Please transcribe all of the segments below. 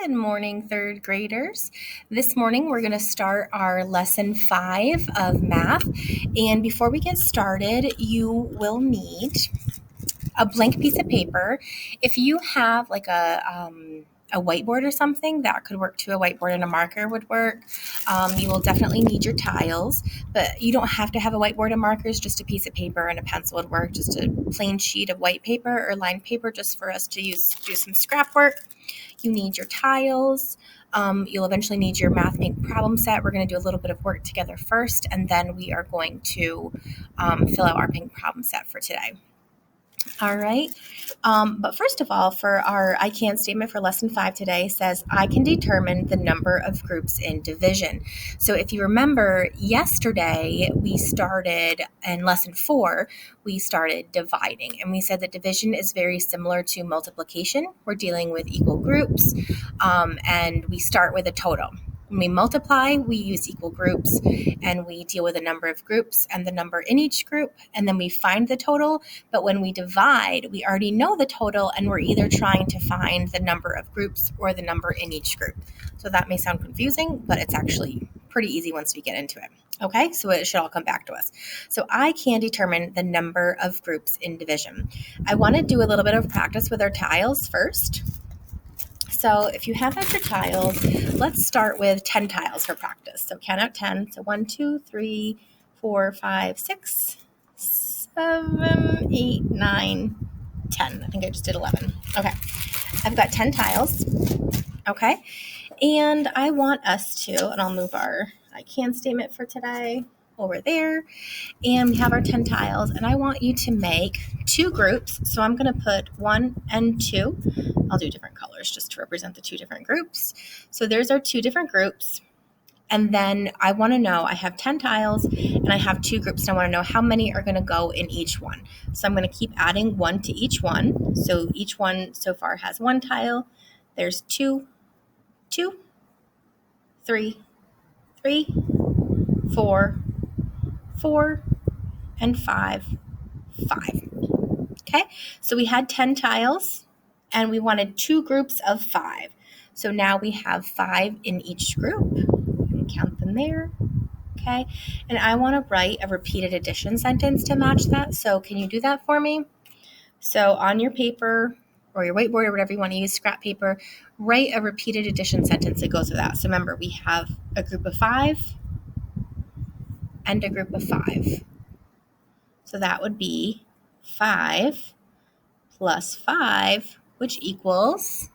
Good morning, third graders. This morning we're going to start our lesson 5 of math. And before we get started, you will need a blank piece of paper. If you have like a whiteboard or something, that could work too. A whiteboard and a marker would work. You will definitely need your tiles, but you don't have to have a whiteboard and markers. Just a piece of paper and a pencil would work. Just a plain sheet of white paper or lined paper just for us to do some scrap work. You need your tiles. You'll eventually need your math make problem set. We're going to do a little bit of work together first, and then we are going to fill out our pink problem set for today. All right. But first of all, for our I can statement for lesson 5 today says, I can determine the number of groups in division. So if you remember, yesterday we started in lesson 4, we started dividing. And we said that division is very similar to multiplication. We're dealing with equal groups, and we start with a total. When we multiply, we use equal groups, and we deal with a number of groups and the number in each group, and then we find the total. But when we divide, we already know the total, and we're either trying to find the number of groups or the number in each group. So that may sound confusing, but it's actually pretty easy once we get into it. Okay, so it should all come back to us. So I can determine the number of groups in division. I want to do a little bit of practice with our tiles first. So if you have your tiles, let's start with 10 tiles for practice. So count out 10. So 1, 2, 3, 4, 5, 6, 7, 8, 9, 10. I think I just did 11. Okay. I've got 10 tiles. Okay. And I want us to, and I'll move our I can statement for today over there. And we have our 10 tiles, and I want you to make 2 groups. So I'm going to put 1 and 2. I'll do different colors just to represent the 2 different groups. So there's our 2 different groups. And then I want to know, I have 10 tiles and I have 2 groups, and I want to know how many are going to go in each one. So I'm going to keep adding 1 to each one. So each one so far has 1 tile. There's 2, 2, 3, 3, 4, 4, and 5, 5. Okay, so we had 10 tiles and we wanted 2 groups of 5. So now we have 5 in each group. You can count them there. Okay, and I want to write a repeated addition sentence to match that. So can you do that for me? So on your paper or your whiteboard or whatever you want to use, scrap paper, write a repeated addition sentence that goes with that. So remember, we have a group of 5 and a group of 5. So that would be 5 plus 5, which equals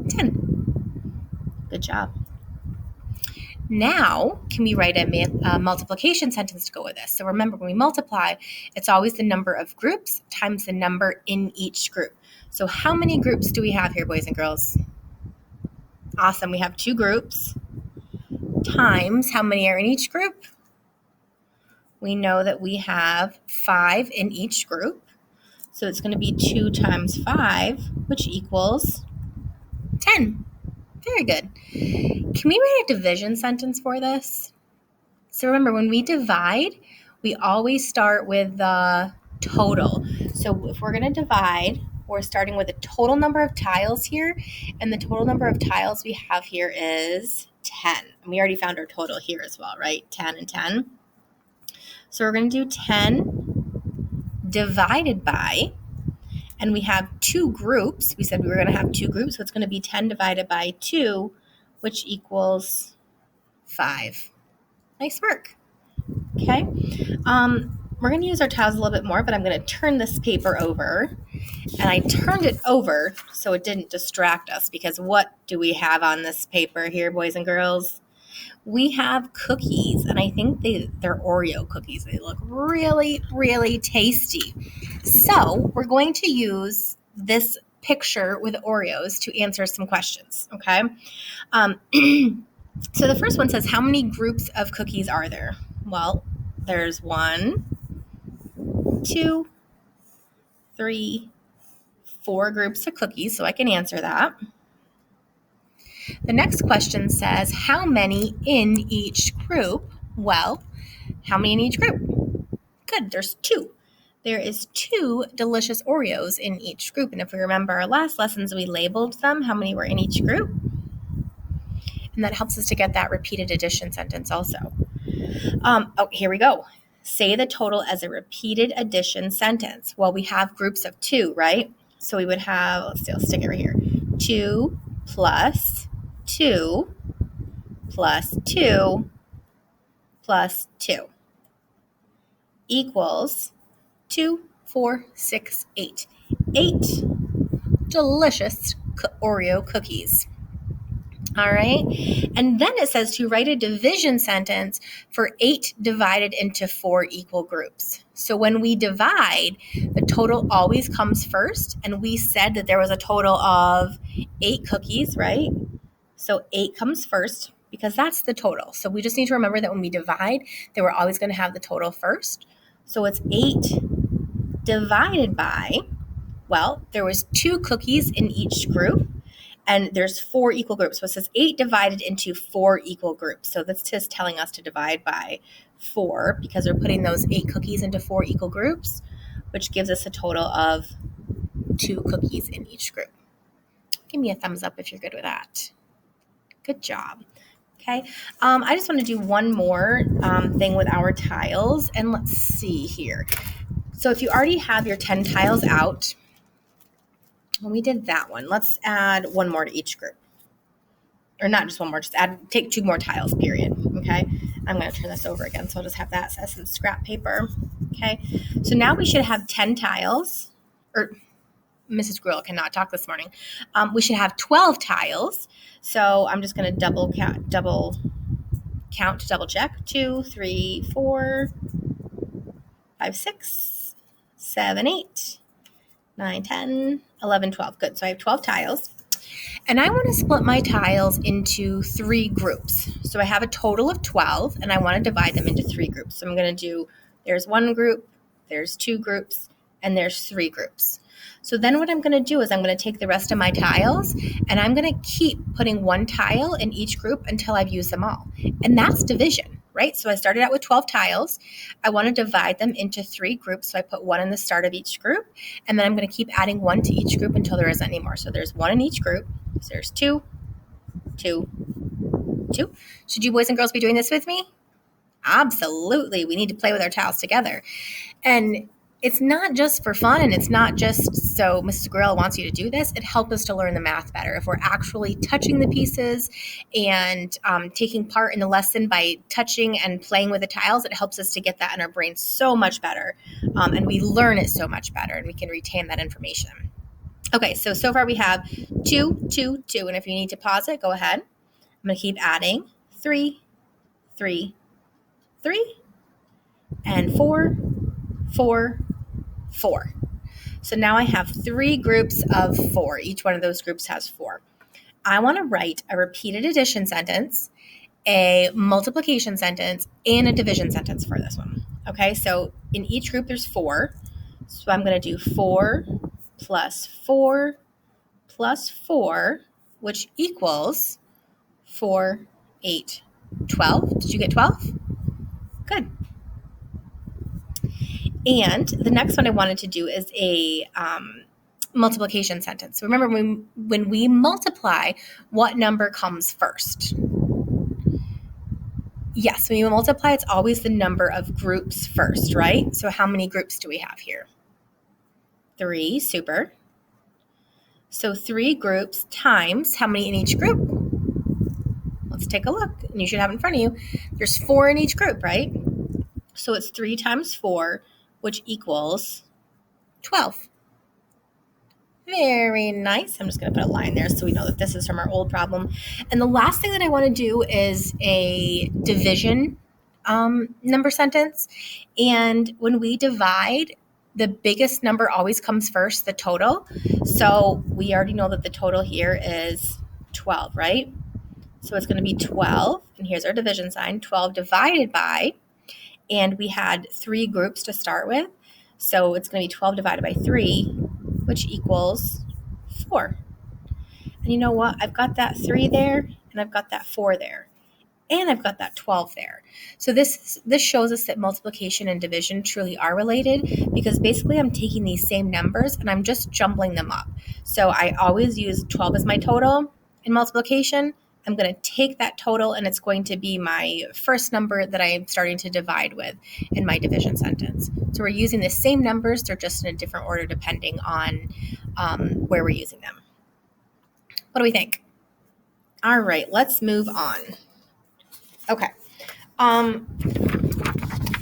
10. Good job. Now, can we write a multiplication sentence to go with this? So remember, when we multiply, it's always the number of groups times the number in each group. So how many groups do we have here, boys and girls? Awesome. We have 2 groups times how many are in each group? We know that we have 5 in each group. So it's going to be 2 times 5, which equals 10. Very good. Can we write a division sentence for this? So remember, when we divide, we always start with the total. So if we're going to divide, we're starting with the total number of tiles here, and the total number of tiles we have here is 10. And we already found our total here as well, right? 10 and 10. So we're going to do 10 divided by, and we have 2 groups. We said we were going to have 2 groups, so it's going to be 10 divided by 2, which equals 5. Nice work. Okay. We're going to use our tiles a little bit more, but I'm going to turn this paper over. And I turned it over so it didn't distract us, because what do we have on this paper here, boys and girls? We have cookies, and I think they're Oreo cookies. They look really, really tasty. So we're going to use this picture with Oreos to answer some questions, okay? So the first one says, how many groups of cookies are there? Well, there's 1, 2, 3, 4 groups of cookies, so I can answer that. The next question says, how many in each group? Well, how many in each group? Good, there's 2. There is 2 delicious Oreos in each group. And if we remember our last lessons, we labeled them, how many were in each group. And that helps us to get that repeated addition sentence also. Here we go. Say the total as a repeated addition sentence. Well, we have groups of 2, right? So we would have, let's see, I'll stick it right here. 2 plus 2 plus 2 plus 2 equals 2, 4, 6, 8. 8 delicious Oreo cookies. All right. And then it says to write a division sentence for 8 divided into 4 equal groups. So when we divide, the total always comes first. And we said that there was a total of 8 cookies, right? So 8 comes first because that's the total. So we just need to remember that when we divide, that we're always going to have the total first. So it's 8 divided by, well, there was 2 cookies in each group. And there's 4 equal groups. So it says 8 divided into 4 equal groups. So that's just telling us to divide by 4 because we're putting those 8 cookies into 4 equal groups, which gives us a total of 2 cookies in each group. Give me a thumbs up if you're good with that. Good job. Okay. I just want to do one more thing with our tiles. And let's see here. So if you already have your 10 tiles out, when we did that one, let's add one more to each group. Or not just one more, just take 2 more tiles, period. Okay. I'm going to turn this over again. So I'll just have that as some scrap paper. Okay. So now we should have 10 tiles, or Mrs. Grill cannot talk this morning. We should have 12 tiles. So I'm just going to double count to double check. 2, 3, 4, 5, 6, 7, 8, 9, 10, 11, 12. Good. So I have 12 tiles. And I want to split my tiles into 3 groups. So I have a total of 12, and I want to divide them into 3 groups. So I'm going to do, there's 1 group, there's 2 groups, and there's 3 groups. So then what I'm going to do is I'm going to take the rest of my tiles, and I'm going to keep putting 1 tile in each group until I've used them all. And that's division, right? So I started out with 12 tiles. I want to divide them into 3 groups. So I put 1 in the start of each group, and then I'm going to keep adding 1 to each group until there isn't any more. So there's 1 in each group. So there's 2, 2, 2. Should you boys and girls be doing this with me? Absolutely. We need to play with our tiles together. And it's not just for fun, and it's not just so Mrs. Grill wants you to do this. It helps us to learn the math better. If we're actually touching the pieces and taking part in the lesson by touching and playing with the tiles, it helps us to get that in our brain so much better. And we learn it so much better, and we can retain that information. Okay, so far we have 2, 2, 2. And if you need to pause it, go ahead. I'm going to keep adding 3, 3, 3, and 4, 4, 4. So now I have 3 groups of 4. Each one of those groups has 4. I want to write a repeated addition sentence, a multiplication sentence, and a division sentence for this one. Okay, so in each group there's 4. So I'm going to do 4 plus 4 plus 4, which equals 4, 8, 12. Did you get 12? Good. And the next one I wanted to do is a multiplication sentence. So remember, when we multiply, what number comes first? Yes, when you multiply, it's always the number of groups first, right? So how many groups do we have here? 3, super. So 3 groups times how many in each group? Let's take a look. And you should have in front of you. There's 4 in each group, right? So it's 3 times 4, which equals 12. Very nice. I'm just going to put a line there so we know that this is from our old problem. And the last thing that I want to do is a division number sentence. And when we divide, the biggest number always comes first, the total. So we already know that the total here is 12, right? So it's going to be 12. And here's our division sign, 12 divided by, and we had 3 groups to start with. So it's going to be 12 divided by 3, which equals 4. And you know what? I've got that 3 there, and I've got that 4 there, and I've got that 12 there. So this shows us that multiplication and division truly are related, because basically I'm taking these same numbers and I'm just jumbling them up. So I always use 12 as my total in multiplication, I'm going to take that total, and it's going to be my first number that I'm starting to divide with in my division sentence. So we're using the same numbers, they're just in a different order depending on where we're using them. What do we think? All right, let's move on. Okay.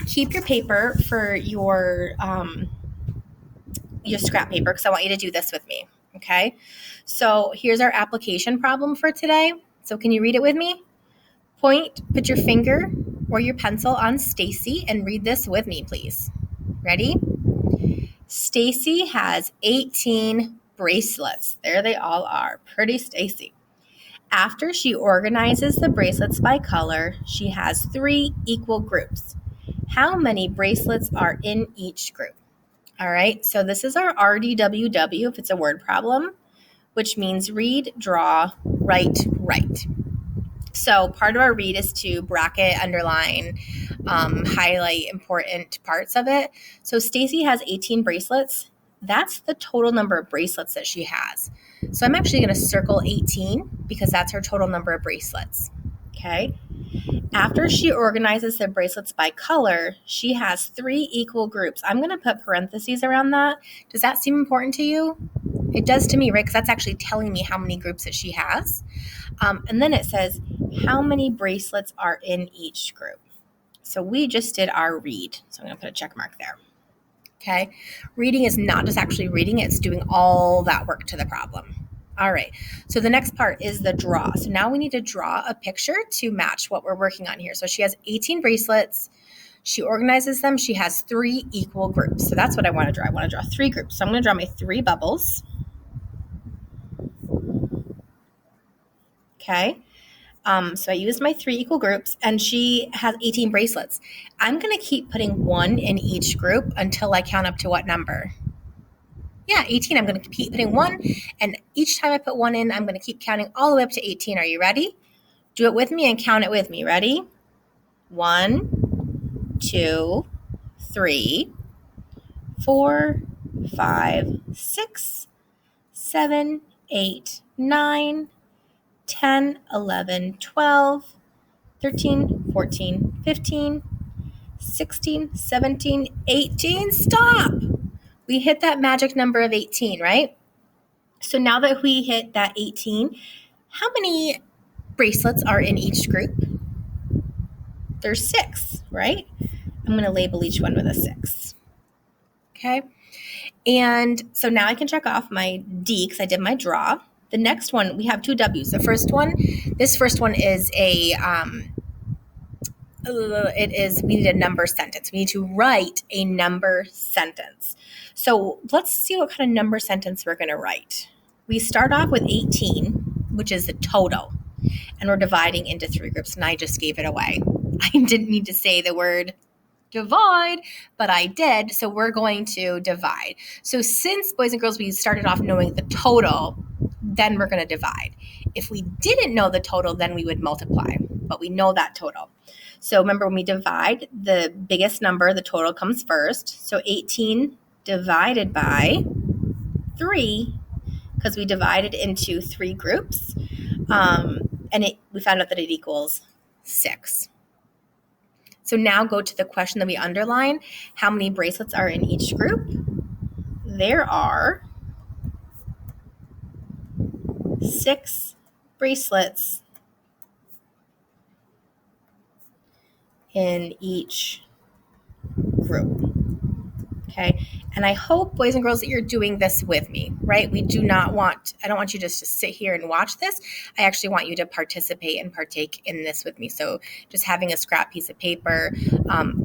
Keep your paper for your scrap paper, because I want you to do this with me. Okay. So here's our application problem for today. So can you read it with me? Put your finger or your pencil on Stacy and read this with me, please. Ready? Stacy has 18 bracelets. There they all are. Pretty Stacy. After she organizes the bracelets by color, she has 3 equal groups. How many bracelets are in each group? All right, so this is our RDWW if it's a word problem, which means read, draw, write, write. So part of our read is to bracket, underline, highlight important parts of it. So Stacy has 18 bracelets. That's the total number of bracelets that she has. So I'm actually going to circle 18 because that's her total number of bracelets. Okay. After she organizes the bracelets by color, she has 3 equal groups. I'm going to put parentheses around that. Does that seem important to you? It does to me, right? Because that's actually telling me how many groups that she has. And then it says how many bracelets are in each group. So we just did our read. So I'm going to put a check mark there. Okay. Reading is not just actually reading, it's doing all that work to the problem. All right. So the next part is the draw. So now we need to draw a picture to match what we're working on here. So she has 18 bracelets. She organizes them. She has 3 equal groups. So that's what I want to draw. I want to draw 3 groups. So I'm going to draw my 3 bubbles. Okay. So I used my 3 equal groups, and she has 18 bracelets. I'm going to keep putting 1 in each group until I count up to what number? Yeah, 18. I'm going to keep putting 1, and each time I put 1 in, I'm going to keep counting all the way up to 18. Are you ready? Do it with me and count it with me. Ready? 1, 2, 3, 4, 5, 6, 7, 8, 9, 10, 11, 12, 13, 14, 15, 16, 17, 18. Stop! We hit that magic number of 18, right? So now that we hit that 18, how many bracelets are in each group? There's 6, right? I'm going to label each one with a 6. Okay. And so now I can check off my D because I did my draw. The next one, we have 2 W's. This first one is we need a number sentence. We need to write a number sentence. So let's see what kind of number sentence we're going to write. We start off with 18, which is the total, and we're dividing into 3 groups, and I just gave it away. I didn't mean to say the word divide, but I did, so we're going to divide. So since, boys and girls, we started off knowing the total, then we're going to divide. If we didn't know the total, then we would multiply, but we know that total. So remember, when we divide, the biggest number, the total, comes first. So 18 divided by 3, because we divided into 3 groups, and we found out that it equals 6. So now go to the question that we underline. How many bracelets are in each group? There are 6 bracelets in each group. Okay. And I hope, boys and girls, that you're doing this with me, right? I don't want you just to sit here and watch this. I actually want you to participate and partake in this with me. So just having a scrap piece of paper,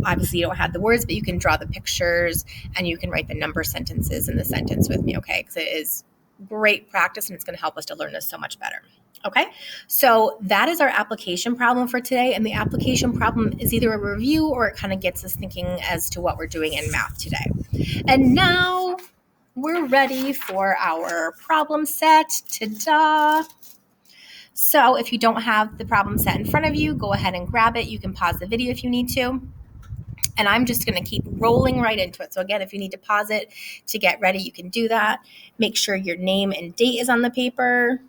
obviously you don't have the words, but you can draw the pictures and you can write the number sentences in the sentence with me, okay? Because it is great practice and it's going to help us to learn this so much better. Okay, so that is our application problem for today. And the application problem is either a review or it kind of gets us thinking as to what we're doing in math today. And now we're ready for our problem set. Ta-da! So if you don't have the problem set in front of you, go ahead and grab it. You can pause the video if you need to. And I'm just going to keep rolling right into it. So again, if you need to pause it to get ready, you can do that. Make sure your name and date is on the paper.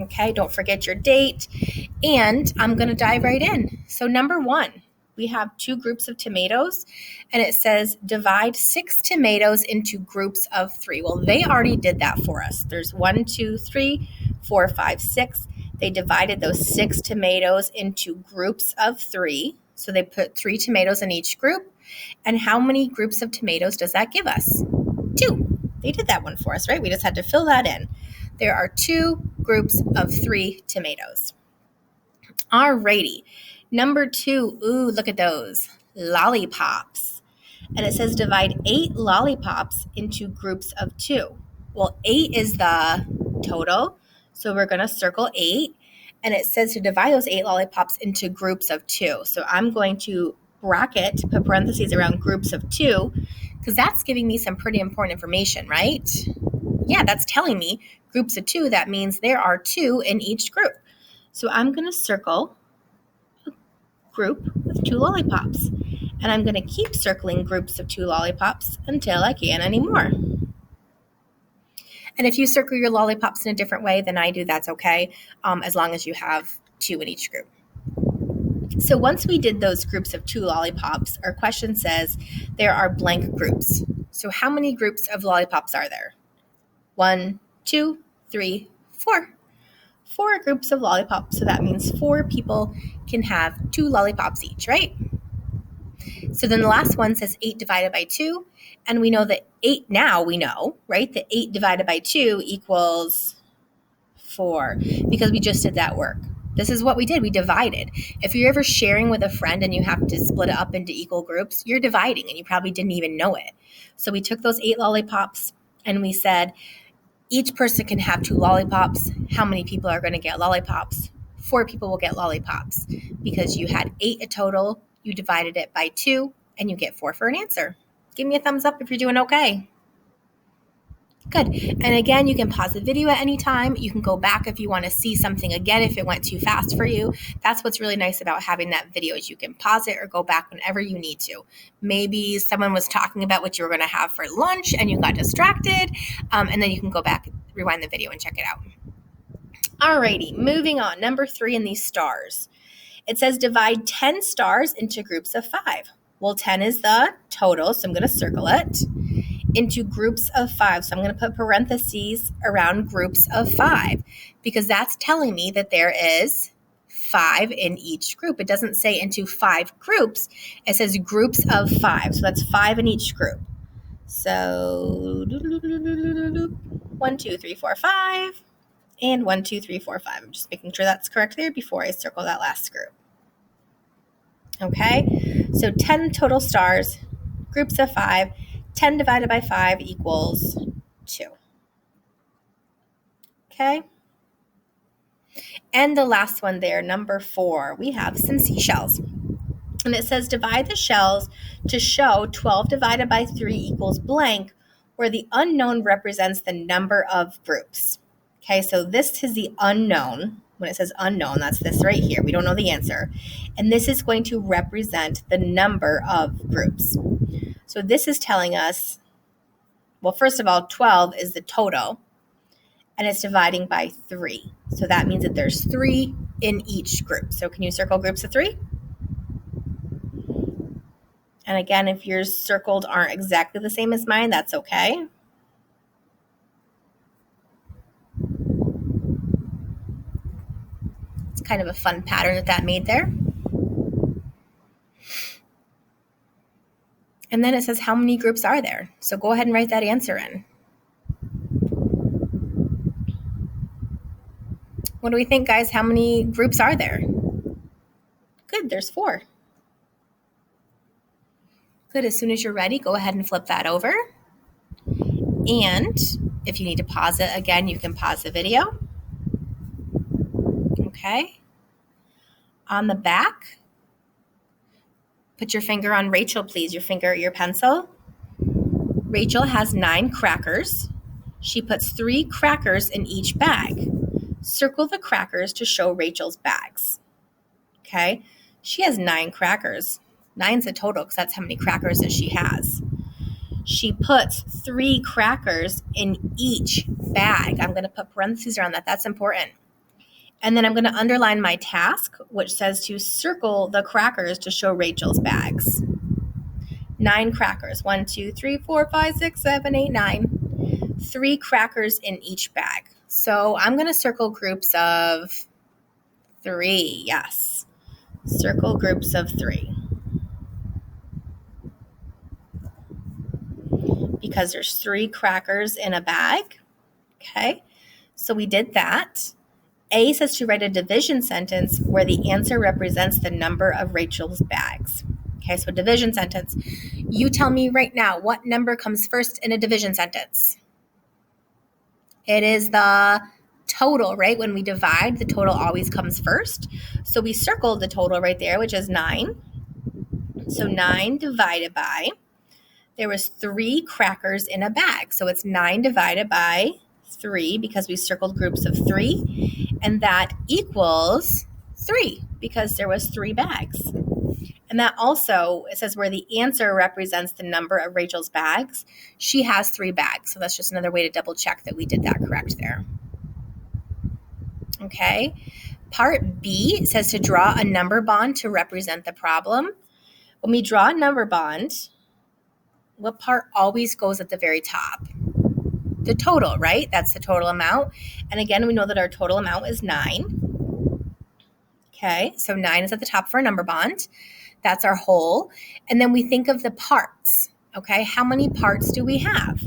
Okay, don't forget your date. And I'm going to dive right in. So, number one, we have 2 groups of tomatoes, and it says divide 6 tomatoes into groups of 3. Well, they already did that for us. There's 1, 2, 3, 4, 5, 6. They divided those 6 tomatoes into groups of 3. So they put 3 tomatoes in each group. And how many groups of tomatoes does that give us? 2. They did that one for us, right? We just had to fill that in. There are 2 groups of 3 tomatoes. Alrighty. Number 2, ooh, look at those. Lollipops. And it says divide 8 lollipops into groups of 2. Well, 8 is the total, so we're going to circle 8. And it says to divide those 8 lollipops into groups of 2. So I'm going to bracket, put parentheses around groups of 2, because that's giving me some pretty important information, right? Yeah, that's telling me groups of 2. That means there are 2 in each group. So I'm going to circle a group with 2 lollipops. And I'm going to keep circling groups of 2 lollipops until I can't anymore. And if you circle your lollipops in a different way than I do, that's okay, as long as you have 2 in each group. So once we did those groups of 2 lollipops, our question says there are blank groups. So how many groups of lollipops are there? 1, 2, 3, 4. 4 groups of lollipops. So that means 4 people can have 2 lollipops each, right? So then the last one says 8 divided by 2. And we know that 8 now, we know, right? That 8 divided by 2 equals 4 because we just did that work. This is what we did. We divided. If you're ever sharing with a friend and you have to split it up into equal groups, you're dividing and you probably didn't even know it. So we took those 8 lollipops and we said, each person can have 2 lollipops. How many people are going to get lollipops? 4 people will get lollipops because you had 8 a total. You divided it by 2 and you get 4 for an answer. Give me a thumbs up if you're doing okay. Good. And again, you can pause the video at any time. You can go back if you want to see something again if it went too fast for you. That's what's really nice about having that video is you can pause it or go back whenever you need to. Maybe someone was talking about what you were going to have for lunch and you got distracted, and then you can go back, rewind the video and check it out. Alrighty, moving on. Number 3 in these stars. It says divide 10 stars into groups of 5. Well, 10 is the total, so I'm going to circle it. Into groups of 5. So I'm going to put parentheses around groups of 5 because that's telling me that there is 5 in each group. It doesn't say into 5 groups. It says groups of 5. So that's 5 in each group. So 1, 2, 3, 4, 5. And 1, 2, 3, 4, 5. I'm just making sure that's correct there before I circle that last group. Okay, so 10 total stars, groups of 5. 10 divided by 5 equals 2. Okay. And the last one there, number 4, we have some seashells. And it says divide the shells to show 12 divided by 3 equals blank, where the unknown represents the number of groups. Okay, so this is the unknown. When it says unknown, that's this right here. We don't know the answer. And this is going to represent the number of groups. So this is telling us, well, first of all, 12 is the total, and it's dividing by 3. So that means that there's 3 in each group. So can you circle groups of 3? And again, if yours circled aren't exactly the same as mine, that's okay. It's kind of a fun pattern that made there. And then it says how many groups are there? So go ahead and write that answer in. What do we think, guys? How many groups are there? Good, there's 4. Good, as soon as you're ready, go ahead and flip that over. And if you need to pause it again, you can pause the video. Okay. On the back, put your finger on Rachel, please. Your finger, your pencil. Rachel has 9 crackers. She puts 3 crackers in each bag. Circle the crackers to show Rachel's bags. Okay. She has 9 crackers. 9's the total because that's how many crackers that she has. She puts 3 crackers in each bag. I'm going to put parentheses around that. That's important. And then I'm going to underline my task, which says to circle the crackers to show Rachel's bags. 9 crackers. 1, 2, 3, 4, 5, 6, 7, 8, 9. 3 crackers in each bag. So I'm going to circle groups of 3. Yes. Circle groups of 3. Because there's 3 crackers in a bag. Okay. So we did that. A says to write a division sentence where the answer represents the number of Rachel's bags. Okay, so division sentence. You tell me right now, what number comes first in a division sentence? It is the total, right? When we divide, the total always comes first. So we circled the total right there, which is 9. So 9 divided by, there was 3 crackers in a bag. So it's 9 divided by 3 because we circled groups of 3. And that equals 3 because there was 3 bags. And that also, it says where the answer represents the number of Rachel's bags. She has 3 bags. So that's just another way to double check that we did that correct there. Okay. Part B says to draw a number bond to represent the problem. When we draw a number bond, what part always goes at the very top? The total, right? That's the total amount. And again, we know that our total amount is 9. Okay, so 9 is at the top for a number bond. That's our whole. And then we think of the parts. Okay, how many parts do we have?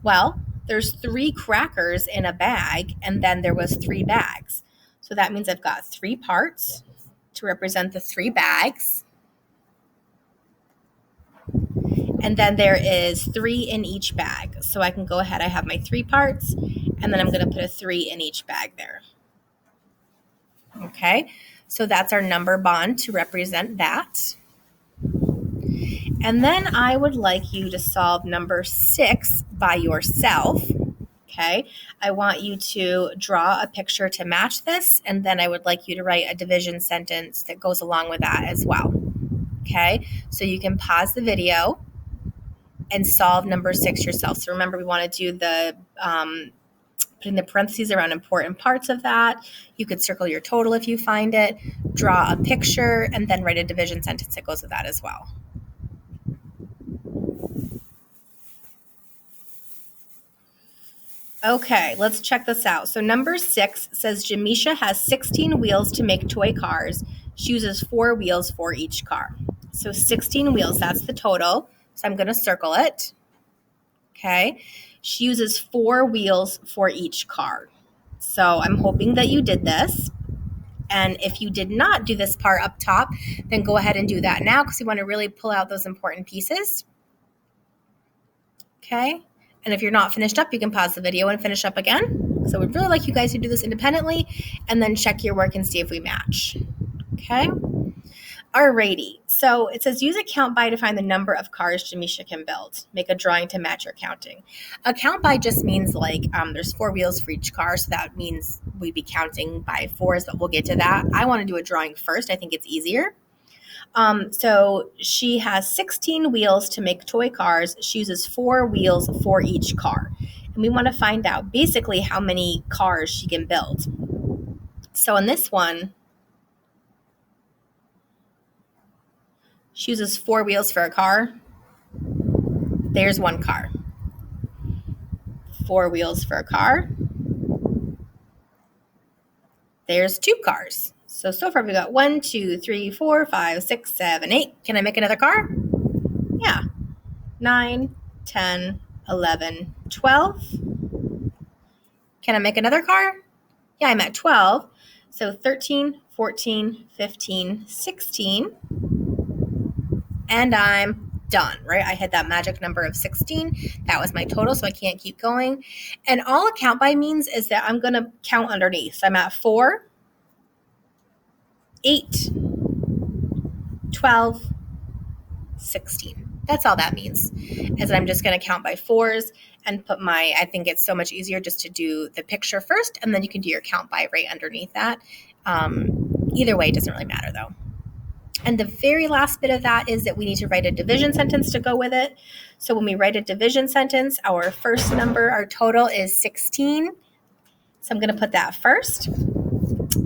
Well, there's 3 crackers in a bag, and then there was 3 bags. So that means I've got 3 parts to represent the 3 bags. And then there is 3 in each bag. So I can go ahead, I have my 3 parts, and then I'm going to put a 3 in each bag there. Okay, so that's our number bond to represent that. And then I would like you to solve number 6 by yourself. Okay, I want you to draw a picture to match this, and then I would like you to write a division sentence that goes along with that as well. Okay, so you can pause the video and solve number 6 yourself. So remember, we want to do the putting the parentheses around important parts of that. You could circle your total if you find it, draw a picture, and then write a division sentence that goes with that as well. Okay, let's check this out. So number 6 says Jamisha has 16 wheels to make toy cars. She uses 4 wheels for each car. So 16 wheels, that's the total. So I'm going to circle it. Okay. She uses 4 wheels for each car. So I'm hoping that you did this. And if you did not do this part up top, then go ahead and do that now because we want to really pull out those important pieces. Okay. And if you're not finished up, you can pause the video and finish up again. So we'd really like you guys to do this independently and then check your work and see if we match. Okay. Alrighty, so it says use a count by to find the number of cars Jamisha can build. Make a drawing to match your counting. A count by just means like there's 4 wheels for each car, so that means we'd be counting by 4s, but we'll get to that. I want to do a drawing first. I think it's easier. So she has 16 wheels to make toy cars. She uses 4 wheels for each car. And we want to find out basically how many cars she can build. So in this one, she uses 4 wheels for a car. There's 1 car. 4 wheels for a car. There's 2 cars. So far we got 1, 2, 3, 4, 5, 6, 7, 8. Can I make another car? Yeah. 9, 10, 11, 12. Can I make another car? Yeah, I'm at 12. So 13, 14, 15, 16. And I'm done, right? I hit that magic number of 16. That was my total, so I can't keep going. And all a count by means is that I'm going to count underneath. So I'm at 4, 8, 12, 16. That's all that means, is that I'm just going to count by 4s and put I think it's so much easier just to do the picture first, and then you can do your count by right underneath that. Either way, it doesn't really matter though. And the very last bit of that is that we need to write a division sentence to go with it. So when we write a division sentence, our first number, our total is 16. So I'm going to put that first.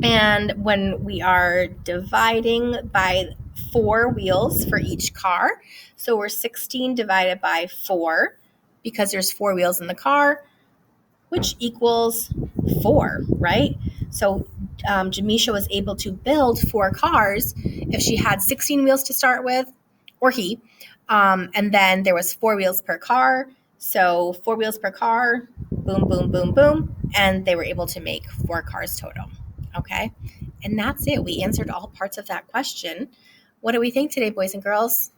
And when we are dividing by 4 wheels for each car, so we're 16 divided by 4 because there's 4 wheels in the car, which equals 4, right? So Jamisha was able to build 4 cars if she had 16 wheels to start with, or he. And then there was 4 wheels per car. So 4 wheels per car, boom, boom, boom, boom. And they were able to make 4 cars total. Okay. And that's it. We answered all parts of that question. What do we think today, boys and girls?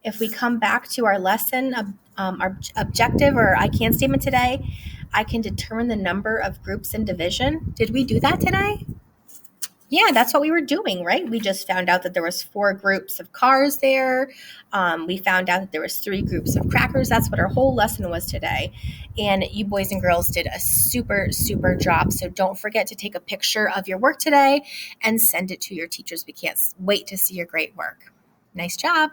If we come back to our lesson, our objective or I can statement today, I can determine the number of groups in division. Did we do that today? Yeah, that's what we were doing, right? We just found out that there was 4 groups of cars there. We found out that there was 3 groups of crackers. That's what our whole lesson was today. And you boys and girls did a super, super job. So don't forget to take a picture of your work today and send it to your teachers. We can't wait to see your great work. Nice job.